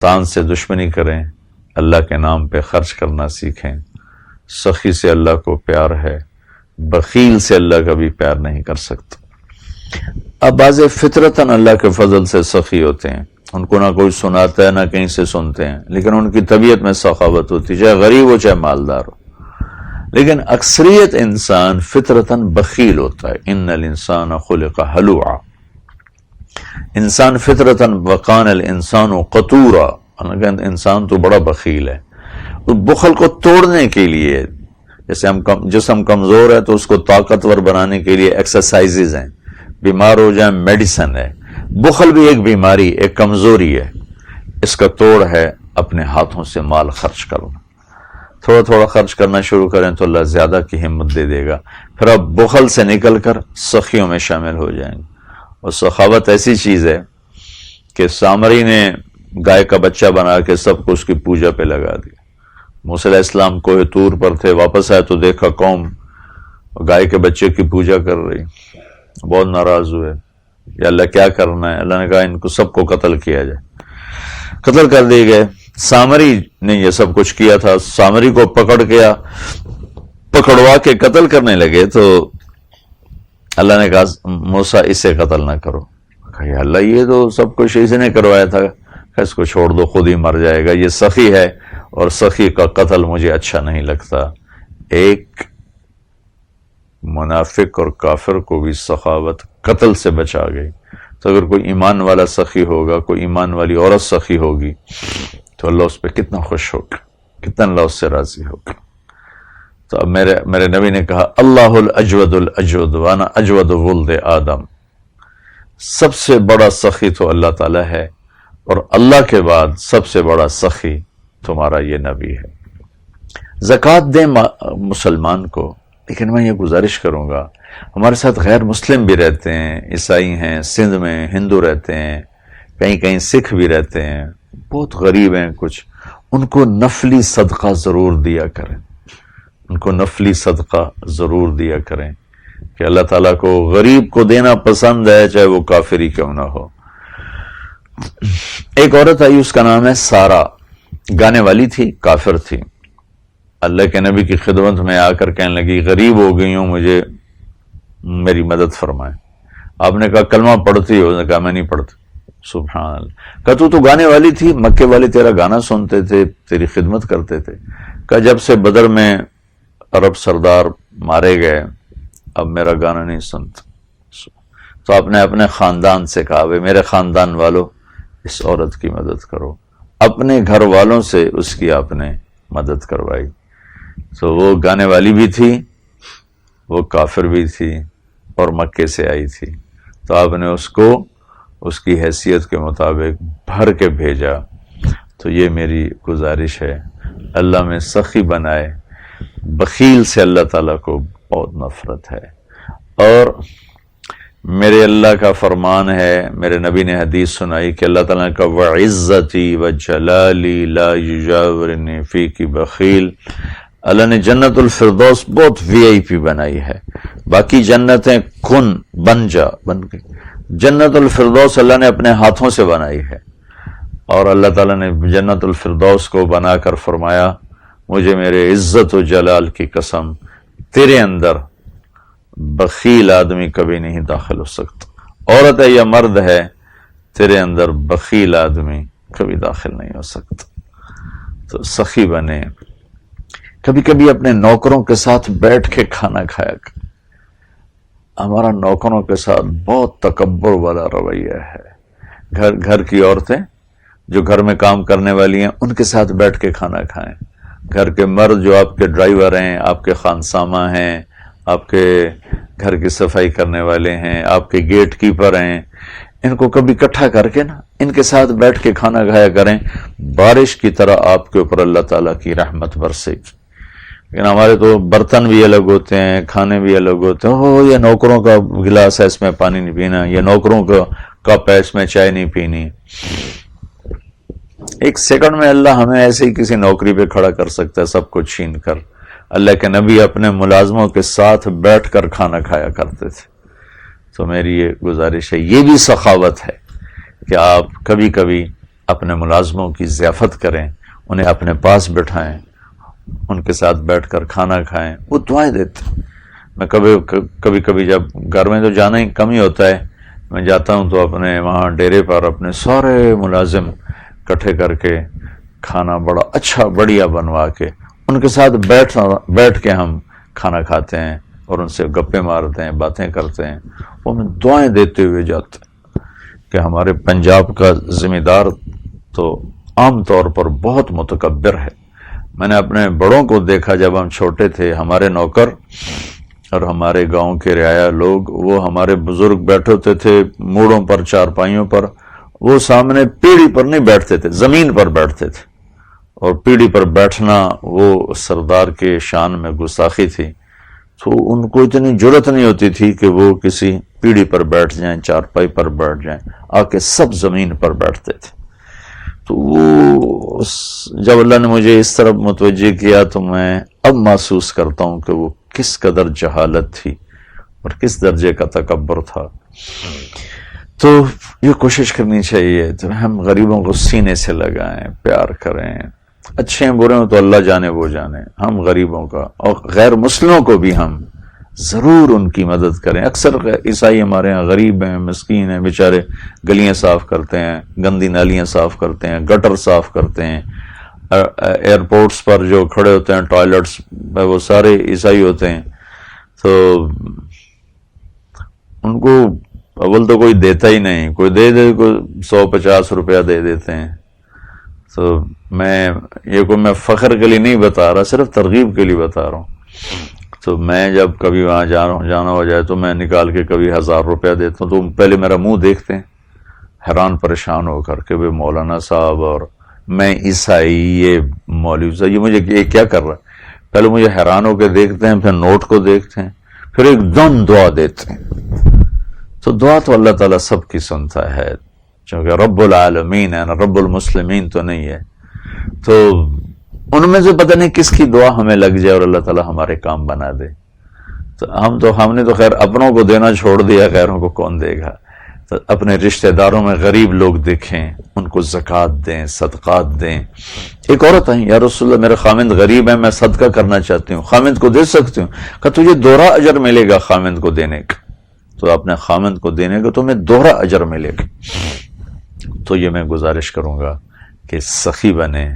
شیطان سے دشمنی کریں، اللہ کے نام پہ خرچ کرنا سیکھیں۔ سخی سے اللہ کو پیار ہے، بخیل سے اللہ کا بھی پیار نہیں کر سکتا۔ اب بعض فطرتاً اللہ کے فضل سے سخی ہوتے ہیں، ان کو نہ کوئی سناتا ہے نہ کہیں سے سنتے ہیں، لیکن ان کی طبیعت میں سخاوت ہوتی ہے، چاہے غریب ہو چاہے مالدار ہو۔ لیکن اکثریت انسان فطرتاً بخیل ہوتا ہے۔ ان الانسان خلق ہلوعا، انسان فطرتاً وقان الانسان قطورا، انسان تو بڑا بخیل ہے۔ بخل کو توڑنے کے لیے، جیسے جسم کمزور ہے تو اس کو طاقتور بنانے کے لیے ایکسرسائزز ہیں، بیمار ہو جائیں میڈیسن ہے۔ بخل بھی ایک بیماری، ایک کمزوری ہے۔ اس کا توڑ ہے اپنے ہاتھوں سے مال خرچ کرنا۔ تھوڑا تھوڑا خرچ کرنا شروع کریں تو اللہ زیادہ کی ہمت دے دے گا، پھر آپ بخل سے نکل کر سخیوں میں شامل ہو جائیں گے۔ اور سخاوت ایسی چیز ہے کہ سامری نے گائے کا بچہ بنا کے سب کو اس کی پوجا پہ لگا دیا۔ موسیٰ علیہ السلام کوہ طور پر تھے، واپس آئے تو دیکھا قوم گائے کے بچے کی پوجا کر رہی، بہت ناراض ہوئے، یا اللہ کیا کرنا ہے؟ اللہ نے کہا ان کو سب کو قتل کیا جائے، قتل کر دیے گئے۔ سامری نے یہ سب کچھ کیا تھا، سامری کو پکڑوا کے قتل کرنے لگے تو اللہ نے کہا موسیٰ اسے قتل نہ کرو۔ کہا اللہ یہ تو سب کچھ اسی نے کروایا تھا، اس کو چھوڑ دو، خود ہی مر جائے گا، یہ سخی ہے اور سخی کا قتل مجھے اچھا نہیں لگتا۔ ایک منافق اور کافر کو بھی سخاوت قتل سے بچا گئی، تو اگر کوئی ایمان والا سخی ہوگا، کوئی ایمان والی عورت سخی ہوگی تو اللہ اس پہ کتنا خوش ہوگا، کتنا اللہ اس سے راضی ہوگا۔ تو اب میرے نبی نے کہا اللہ الاجود الاجود وانا اجود ولد آدم، سب سے بڑا سخی تو اللہ تعالیٰ ہے، اور اللہ کے بعد سب سے بڑا سخی تمہارا یہ نبی ہے۔ زکوٰۃ دیں مسلمان کو، لیکن میں یہ گزارش کروں گا، ہمارے ساتھ غیر مسلم بھی رہتے ہیں، عیسائی ہیں، سندھ میں ہندو رہتے ہیں، کہیں کہیں سکھ بھی رہتے ہیں، بہت غریب ہیں کچھ، ان کو نفلی صدقہ ضرور دیا کریں، ان کو نفلی صدقہ ضرور دیا کریں کہ اللہ تعالیٰ کو غریب کو دینا پسند ہے، چاہے وہ کافر ہی کیوں نہ ہو۔ ایک عورت آئی، اس کا نام ہے سارا، گانے والی تھی، کافر تھی، اللہ کے نبی کی خدمت میں آ کر کہنے لگی غریب ہو گئی ہوں، مجھے میری مدد فرمائیں۔ آپ نے کہا کلمہ پڑھتی ہو؟ اس نے کہا میں نہیں پڑھتی۔ سبحان اللہ۔ کہا تو گانے والی تھی، مکے والے تیرا گانا سنتے تھے، تیری خدمت کرتے تھے۔ کہا جب سے بدر میں عرب سردار مارے گئے اب میرا گانا نہیں سنتا۔ تو آپ نے اپنے خاندان سے کہا بھائی میرے خاندان والوں اس عورت کی مدد کرو، اپنے گھر والوں سے اس کی آپ نے مدد کروائی۔ تو وہ گانے والی بھی تھی، وہ کافر بھی تھی، اور مکے سے آئی تھی، تو آپ نے اس کو اس کی حیثیت کے مطابق بھر کے بھیجا۔ تو یہ میری گزارش ہے، اللہ میں سخی بنائے، بخیل سے اللہ تعالیٰ کو بہت نفرت ہے۔ اور میرے اللہ کا فرمان ہے، میرے نبی نے حدیث سنائی کہ اللہ تعالیٰ کا وَعِزَّتِي وَجَلَالِي لَا يُجَاوِرُنِي فِيكِ بخیل، اللہ نے جنت الفردوس بہت وی آئی پی بنائی ہے، باقی جنتیں بن گئی، جنت الفردوس اللہ نے اپنے ہاتھوں سے بنائی ہے، اور اللہ تعالیٰ نے جنت الفردوس کو بنا کر فرمایا مجھے میرے عزت و جلال کی قسم تیرے اندر بخیل آدمی کبھی نہیں داخل ہو سکتا، عورت ہے یا مرد ہے، تیرے اندر بخیل آدمی کبھی داخل نہیں ہو سکتا۔ تو سخی بنے، کبھی کبھی اپنے نوکروں کے ساتھ بیٹھ کے کھانا کھایا کر۔ ہمارا نوکروں کے ساتھ بہت تکبر والا رویہ ہے۔ گھر کی عورتیں جو گھر میں کام کرنے والی ہیں ان کے ساتھ بیٹھ کے کھانا کھائیں، گھر کے مرد جو آپ کے ڈرائیور ہیں، آپ کے خانسامہ ہیں، آپ کے گھر کی صفائی کرنے والے ہیں، آپ کے گیٹ کیپر ہیں، ان کو کبھی اکٹھا کر کے نا ان کے ساتھ بیٹھ کے کھانا کھایا کریں، بارش کی طرح آپ کے اوپر اللہ تعالیٰ کی رحمت برسے گی۔ لیکن ہمارے تو برتن بھی الگ ہوتے ہیں، کھانے بھی الگ ہوتے ہیں، یہ نوکروں کا گلاس ہے اس میں پانی نہیں پینا، یہ نوکروں کا کپ ہے اس میں چائے نہیں پینی۔ ایک سیکنڈ میں اللہ ہمیں ایسے ہی کسی نوکری پہ کھڑا کر سکتا ہے، سب کو چھین کر۔ اللہ کے نبی اپنے ملازموں کے ساتھ بیٹھ کر کھانا کھایا کرتے تھے۔ تو میری یہ گزارش ہے، یہ بھی سخاوت ہے کہ آپ کبھی کبھی اپنے ملازموں کی ضیافت کریں، انہیں اپنے پاس بٹھائیں، ان کے ساتھ بیٹھ کر کھانا کھائیں، وہ دعائیں دیتے۔ میں کبھی کبھی جب گھر میں تو جانا ہی کم ہی ہوتا ہے، میں جاتا ہوں تو اپنے وہاں ڈیرے پر اپنے سارے ملازم اکٹھے کر کے کھانا بڑا اچھا بڑھیا بنوا کے ان کے ساتھ بیٹھ کے ہم کھانا کھاتے ہیں اور ان سے گپے مارتے ہیں، باتیں کرتے ہیں، وہ ہمیں دعائیں دیتے ہوئے جاتے ہیں کہ ہمارے پنجاب کا ذمہ دار تو عام طور پر بہت متکبر ہے۔ میں نے اپنے بڑوں کو دیکھا جب ہم چھوٹے تھے، ہمارے نوکر اور ہمارے گاؤں کے رعایا لوگ، وہ ہمارے بزرگ بیٹھے ہوتے تھے موڑوں پر، چارپائیوں پر، وہ سامنے پیڑھی پر نہیں بیٹھتے تھے، زمین پر بیٹھتے تھے، اور پیڑھی پر بیٹھنا وہ سردار کے شان میں گستاخی تھی، تو ان کو اتنی جرت نہیں ہوتی تھی کہ وہ کسی پیڑھی پر بیٹھ جائیں، چارپائی پر بیٹھ جائیں، آ کے سب زمین پر بیٹھتے تھے۔ تو وہ جب اللہ نے مجھے اس طرف متوجہ کیا تو میں اب محسوس کرتا ہوں کہ وہ کس قدر جہالت تھی اور کس درجے کا تکبر تھا۔ تو یہ کوشش کرنی چاہیے تو ہم غریبوں کو سینے سے لگائیں، پیار کریں، اچھے ہیں برے ہوں تو اللہ جانے وہ جانے، ہم غریبوں کا اور غیر مسلموں کو بھی ہم ضرور ان کی مدد کریں۔ اکثر عیسائی ہمارے ہاں غریب ہیں، مسکین ہیں، بیچارے گلیاں صاف کرتے ہیں، گندی نالیاں صاف کرتے ہیں، گٹر صاف کرتے ہیں، ایئرپورٹس پر جو کھڑے ہوتے ہیں ٹوائلٹس وہ سارے عیسائی ہوتے ہیں، تو ان کو اول تو کوئی دیتا ہی نہیں، کوئی دے دے، کوئی 150 روپیہ دے دیتے ہیں۔ تو میں فخر کے لیے نہیں بتا رہا، صرف ترغیب کے لیے بتا رہا ہوں۔ تو میں جب کبھی وہاں جانا ہو جائے تو میں نکال کے کبھی 1000 روپیہ دیتا ہوں، تو پہلے میرا منہ دیکھتے ہیں حیران پریشان ہو کر کہ وہ مولانا صاحب اور میں عیسائی، یہ مولوی صاحب، یہ مجھے یہ کیا کر رہا ہے؟ پہلے مجھے حیران ہو کے دیکھتے ہیں، پھر نوٹ کو دیکھتے ہیں، پھر ایک دم دعا دیتے ہیں۔ تو دعا تو اللہ تعالیٰ سب کی سنتا ہے، چونکہ رب العالمین ہے نا، رب المسلمین تو نہیں ہے۔ تو ان میں سے پتہ نہیں کس کی دعا ہمیں لگ جائے اور اللہ تعالیٰ ہمارے کام بنا دے۔ تو ہم نے تو خیر اپنوں کو دینا چھوڑ دیا، غیروں کو کون دے گا؟ تو اپنے رشتہ داروں میں غریب لوگ دیکھیں، ان کو زکوٰۃ دیں، صدقات دیں۔ ایک عورت آئی، یا رسول اللہ میرے خامند غریب ہیں، میں صدقہ کرنا چاہتی ہوں، خامند کو دے سکتی ہوں؟ کہ تجھے دوہرا اجر ملے گا خامند کو دینے کا، تو اپنے خامند کو دینے کا تمہیں دوہرا اجر ملے گا۔ تو یہ میں گزارش کروں گا کہ سخی بنیں،